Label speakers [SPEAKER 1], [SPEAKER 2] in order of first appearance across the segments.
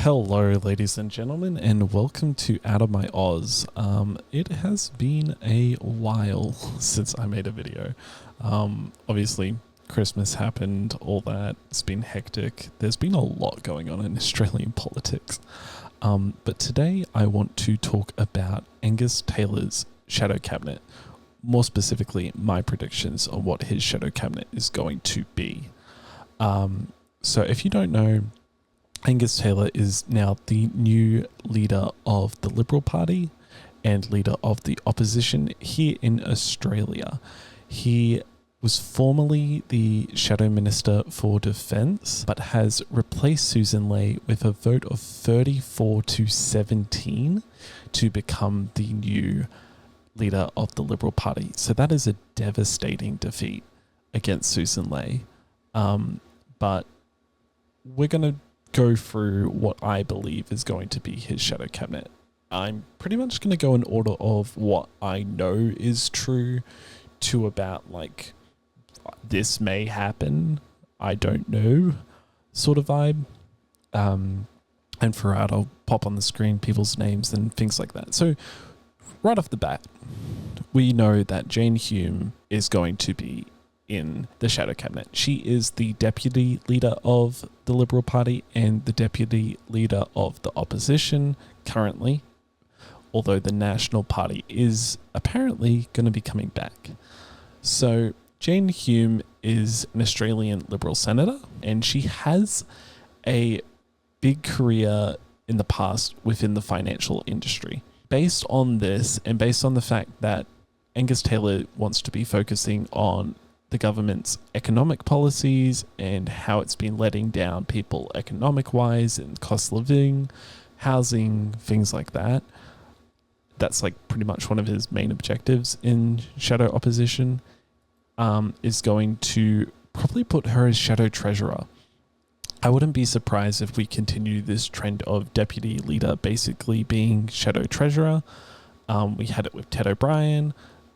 [SPEAKER 1] Hello ladies and gentlemen, and welcome to Out of My Oz. It has been a while since I made a video. Obviously Christmas happened, all that. It's been hectic. There's been a lot going on in Australian politics. But today I want to talk about Angus Taylor's shadow cabinet. More specifically, my predictions on what his shadow cabinet is going to be. So if you don't know, Angus Taylor is now the new leader of the Liberal Party and leader of the opposition here in Australia. He was formerly the Shadow Minister for Defence, but has replaced Susan Ley with a vote of 34-17 to become the new leader of the Liberal Party. So that is a devastating defeat against Susan Ley. But we're going to go through what I believe is going to be his shadow cabinet. I'm pretty much going to go in order of what I know is true to about like this may happen, I don't know sort of vibe. And throughout I'll pop on the screen people's names and things like that. So right off the bat, we know that Jane Hume is going to be in the shadow cabinet. She is the deputy leader of the Liberal Party and the deputy leader of the opposition currently, although the National Party is apparently going to be coming back. So Jane Hume is an Australian Liberal senator, and she has a big career in the past within the financial industry. Based on this, and based on the fact that Angus Taylor wants to be focusing on the government's economic policies and how it's been letting down people economic-wise and cost of living, housing, things like that. That's like pretty much one of his main objectives in shadow opposition, is going to probably put her as shadow treasurer. I wouldn't be surprised if we continue this trend of deputy leader basically being shadow treasurer. We had it with Ted O'Brien,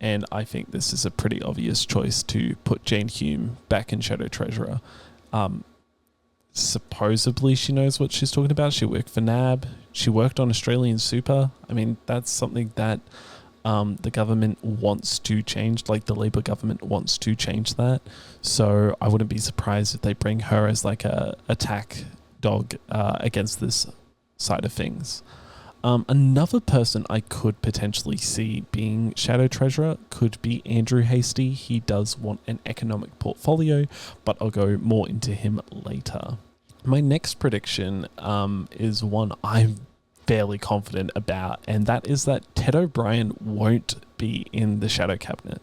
[SPEAKER 1] and I think this is a pretty obvious choice to put Jane Hume back in shadow treasurer. Supposedly she knows what she's talking about. She worked for NAB. She worked on Australian Super. I mean, that's something that the government wants to change, like the Labor government wants to change that. So I wouldn't be surprised if they bring her as like a attack dog against this side of things. Another person I could potentially see being shadow treasurer could be Andrew Hastie. He does want an economic portfolio, but I'll go more into him later. My next prediction is one I'm fairly confident about, and that is that Ted O'Brien won't be in the shadow cabinet.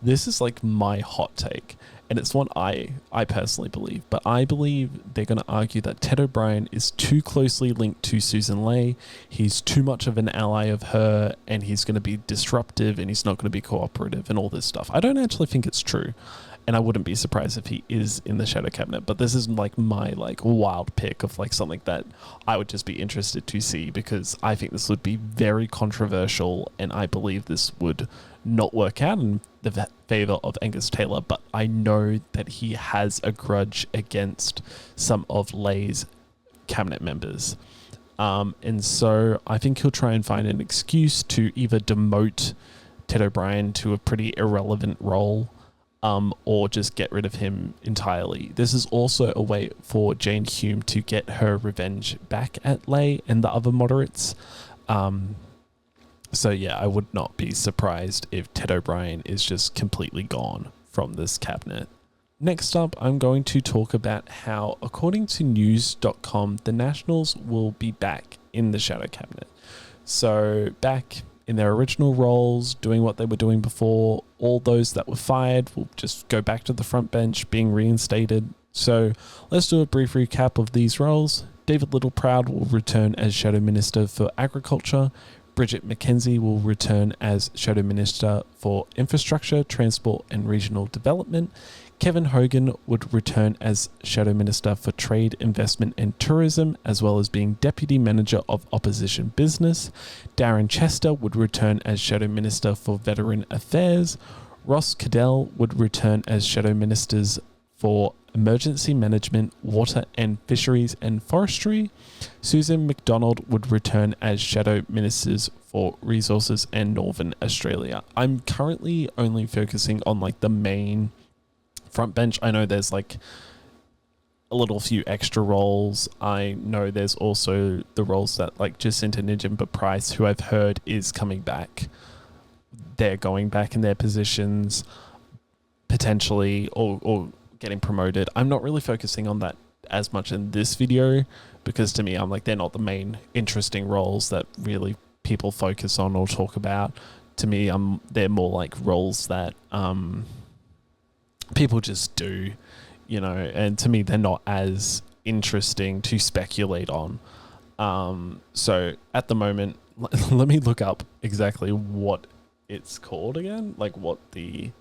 [SPEAKER 1] This is like my hot take, and it's one I personally believe, but I believe they're going to argue that Ted O'Brien is too closely linked to Susan Ley. He's too much of an ally of her, and he's going to be disruptive, and he's not going to be cooperative and all this stuff. I don't actually think it's true, and I wouldn't be surprised if he is in the shadow cabinet, but this is like my like wild pick of like something that I would just be interested to see, because I think this would be very controversial, and I believe this would not work out in the favor of Angus Taylor, but I know that he has a grudge against some of Ley's cabinet members. And so I think he'll try and find an excuse to either demote Ted O'Brien to a pretty irrelevant role, or just get rid of him entirely. This is also a way for Jane Hume to get her revenge back at Ley and the other moderates. So yeah, I would not be surprised if Ted O'Brien is just completely gone from this cabinet. Next up, I'm going to talk about how, according to news.com, the Nationals will be back in the shadow cabinet. So back in their original roles, doing what they were doing before. All those that were fired will just go back to the front bench, being reinstated. So let's do a brief recap of these roles. David Littleproud will return as Shadow Minister for Agriculture. Bridget McKenzie will return as Shadow Minister for Infrastructure, Transport and Regional Development. Kevin Hogan would return as Shadow Minister for Trade, Investment and Tourism, as well as being Deputy Manager of Opposition Business. Darren Chester would return as Shadow Minister for Veteran Affairs. Ross Cadell would return as Shadow Ministers for Emergency Management, Water and Fisheries and Forestry. Susan McDonald would return as Shadow Ministers for Resources and Northern Australia. I'm currently only focusing on like the main front bench. I know there's like a little few extra roles. I know there's also the roles that like Jacinta Nijimba-Price, who I've heard is coming back. They're going back in their positions potentially or getting promoted. I'm not really focusing on that as much in this video because to me, I'm like, they're not the main interesting roles that really people focus on or talk about. To me, they're more like roles that people just do, you know, and to me, they're not as interesting to speculate on. So at the moment, let me look up exactly what it's called again, like what the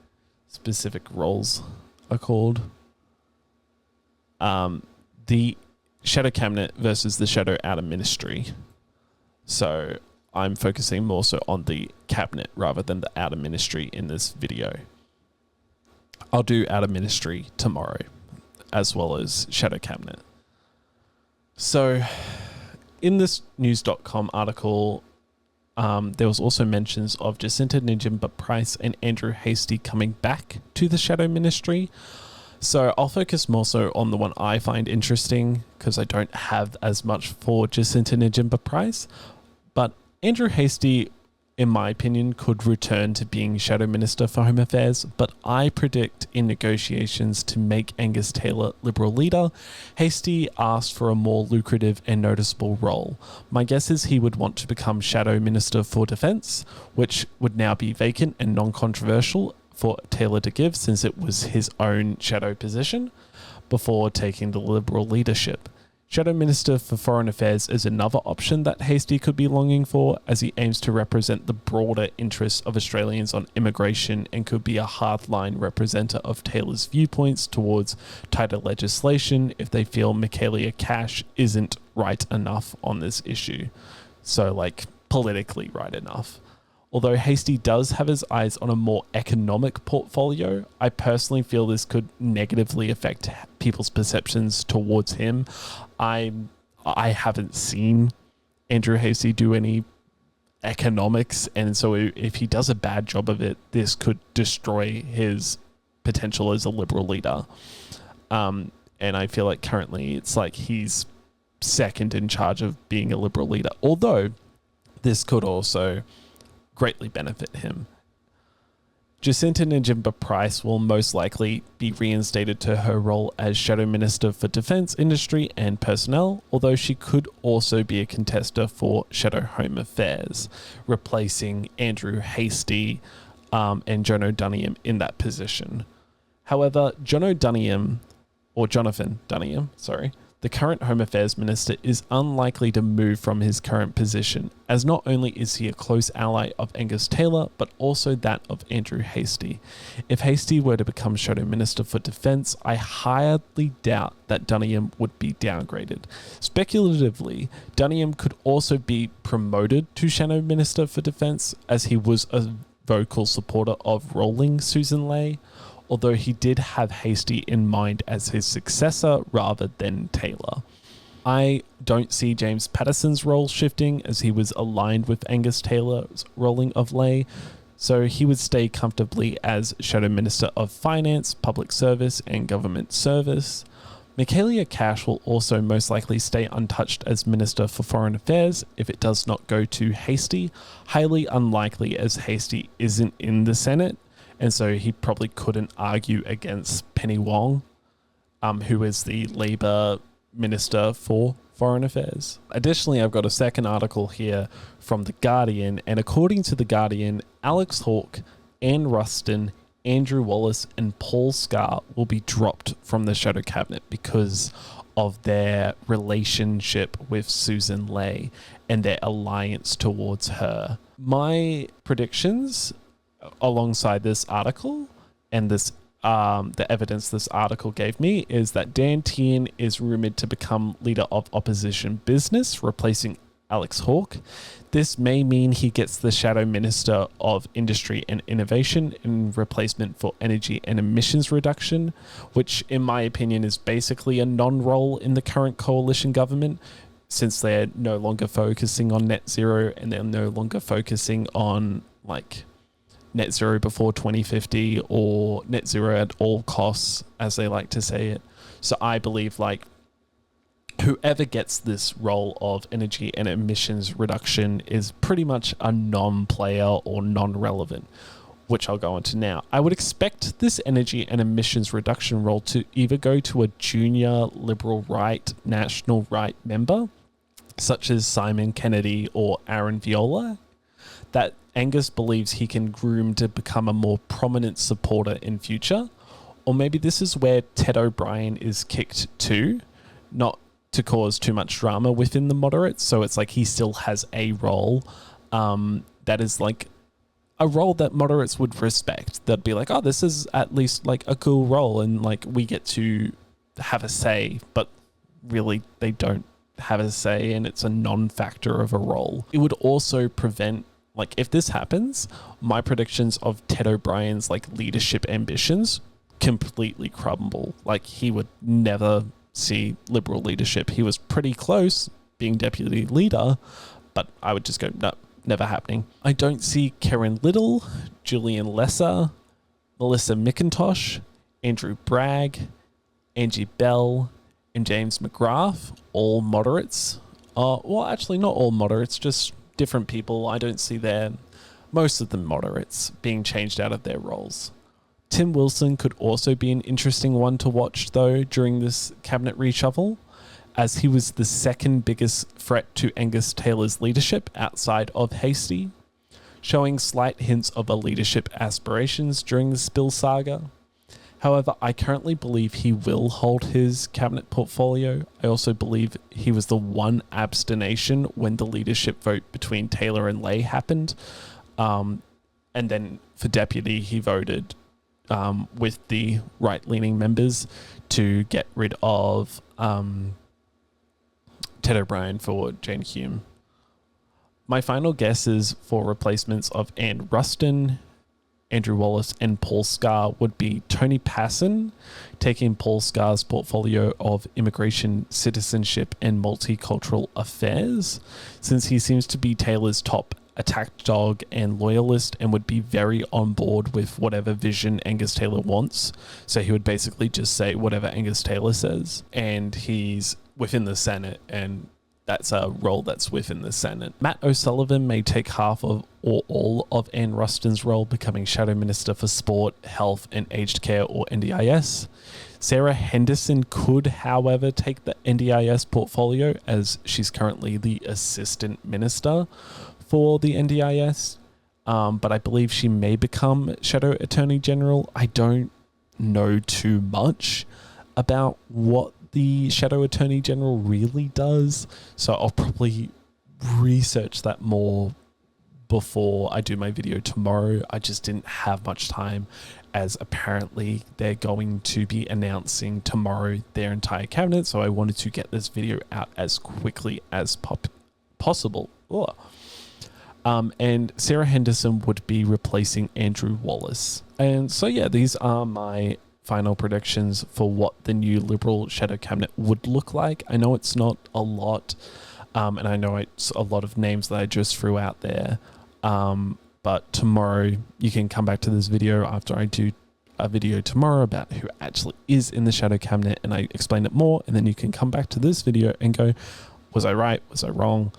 [SPEAKER 1] specific roles are called. The Shadow Cabinet versus the Shadow Outer Ministry. So I'm focusing more so on the Cabinet rather than the Outer Ministry in this video. I'll do Outer Ministry tomorrow as well as Shadow Cabinet. So in this news.com article, there was also mentions of Jacinta Nijimba-Price and Andrew Hastie coming back to the Shadow Ministry. So I'll focus more so on the one I find interesting because I don't have as much for Jacinta Nijimba-Price. But Andrew Hastie, in my opinion, could return to being Shadow Minister for Home Affairs, but I predict in negotiations to make Angus Taylor Liberal leader, Hastie asked for a more lucrative and noticeable role. My guess is he would want to become Shadow Minister for Defence, which would now be vacant and non-controversial for Taylor to give since it was his own shadow position before taking the Liberal leadership. Shadow Minister for Foreign Affairs is another option that Hastie could be longing for as he aims to represent the broader interests of Australians on immigration and could be a hardline representative of Taylor's viewpoints towards tighter legislation if they feel Michaelia Cash isn't right enough on this issue. So like politically right enough. Although Hastie does have his eyes on a more economic portfolio, I personally feel this could negatively affect people's perceptions towards him. I haven't seen Andrew Hastie do any economics, and so if he does a bad job of it, this could destroy his potential as a Liberal leader. And I feel like currently it's like he's second in charge of being a Liberal leader, although this could also greatly benefit him. Jacinta Nijimba-Price will most likely be reinstated to her role as Shadow Minister for Defence, Industry and Personnel, although she could also be a contester for Shadow Home Affairs, replacing Andrew Hastie and John O'Dunniam in that position. However, Jonathan Dunniam, the current Home Affairs Minister, is unlikely to move from his current position, as not only is he a close ally of Angus Taylor, but also that of Andrew Hastie. If Hastie were to become Shadow Minister for Defence, I highly doubt that Dunniam would be downgraded. Speculatively, Dunniam could also be promoted to Shadow Minister for Defence, as he was a vocal supporter of rolling Susan Ley, although he did have Hastie in mind as his successor rather than Taylor. I don't see James Patterson's role shifting as he was aligned with Angus Taylor's rolling of Ley, so he would stay comfortably as Shadow Minister of Finance, Public Service and Government Service. Michaelia Cash will also most likely stay untouched as Minister for Foreign Affairs if it does not go to Hastie, highly unlikely as Hastie isn't in the Senate, and so he probably couldn't argue against Penny Wong, who is the Labour Minister for Foreign Affairs. Additionally, I've got a second article here from The Guardian, and according to The Guardian, Alex Hawke, Anne Ruston, Andrew Wallace and Paul Scar will be dropped from the Shadow Cabinet because of their relationship with Susan Ley and their alliance towards her. My predictions alongside this article and this the evidence this article gave me is that Dan Tehan is rumoured to become leader of opposition business, replacing Alex Hawke. This may mean he gets the Shadow Minister of Industry and Innovation in replacement for Energy and Emissions Reduction, which in my opinion is basically a non-role in the current coalition government, since they're no longer focusing on net zero and they're no longer focusing on like net zero before 2050 or net zero at all costs, as they like to say it. So I believe like whoever gets this role of energy and emissions reduction is pretty much a non-player or non-relevant, which I'll go into now. I would expect this energy and emissions reduction role to either go to a junior Liberal right, national right member, such as Simon Kennedy or Aaron Viola, that Angus believes he can groom to become a more prominent supporter in future. Or maybe this is where Ted O'Brien is kicked to, not to cause too much drama within the moderates. So it's like he still has a role that is like a role that moderates would respect. They'd be like, oh, this is at least like a cool role and like we get to have a say, but really they don't have a say and it's a non-factor of a role. It would also prevent, like if this happens, my predictions of Ted O'Brien's like leadership ambitions completely crumble. Like he would never see Liberal leadership. He was pretty close being deputy leader, but I would just go, no, never happening. I don't see Karen Little, Julian Lesser, Melissa McIntosh, Andrew Bragg, Angie Bell, and James McGrath, all moderates. Well, actually not all moderates, just different people. I don't see most of them moderates being changed out of their roles. Tim Wilson could also be an interesting one to watch, though, during this cabinet reshuffle, as he was the second biggest threat to Angus Taylor's leadership outside of Hastie, showing slight hints of a leadership aspirations during the spill saga. However, I currently believe he will hold his cabinet portfolio. I also believe he was the one abstination when the leadership vote between Taylor and Lay happened. And then for deputy, he voted with the right-leaning members to get rid of Ted O'Brien for Jane Hume. My final guesses for replacements of Anne Ruston, Andrew Wallace and Paul Scar would be Tony Passon, taking Paul Scar's portfolio of immigration, citizenship and multicultural affairs, since he seems to be Taylor's top attack dog and loyalist and would be very on board with whatever vision Angus Taylor wants. So he would basically just say whatever Angus Taylor says, and he's within the Senate, and that's a role that's within the Senate. Matt O'Sullivan may take half of or all of Anne Ruston's role, becoming Shadow Minister for Sport, Health and Aged Care or NDIS. Sarah Henderson could, however, take the NDIS portfolio, as she's currently the Assistant Minister for the NDIS, but I believe she may become Shadow Attorney General. I don't know too much about what the Shadow Attorney General really does, so I'll probably research that more before I do my video tomorrow. I just didn't have much time, as apparently they're going to be announcing tomorrow their entire cabinet, so I wanted to get this video out as quickly as possible. Ugh. And Sarah Henderson would be replacing Andrew Wallace. And so yeah, these are my final predictions for what the new Liberal Shadow Cabinet would look like. I know it's not a lot, and I know it's a lot of names that I just threw out there, but tomorrow you can come back to this video after I do a video tomorrow about who actually is in the Shadow Cabinet and I explain it more, and then you can come back to this video and go, was I right? Was I wrong?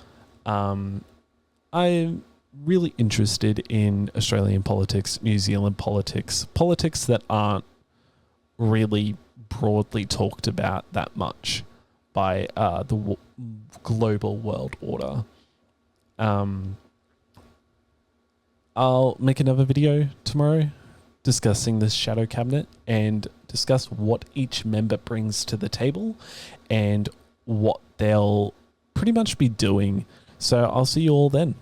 [SPEAKER 1] I'm really interested in Australian politics, New Zealand politics that aren't really broadly talked about that much by the global world order. I'll make another video tomorrow discussing this shadow cabinet and discuss what each member brings to the table and what they'll pretty much be doing. So I'll see you all then.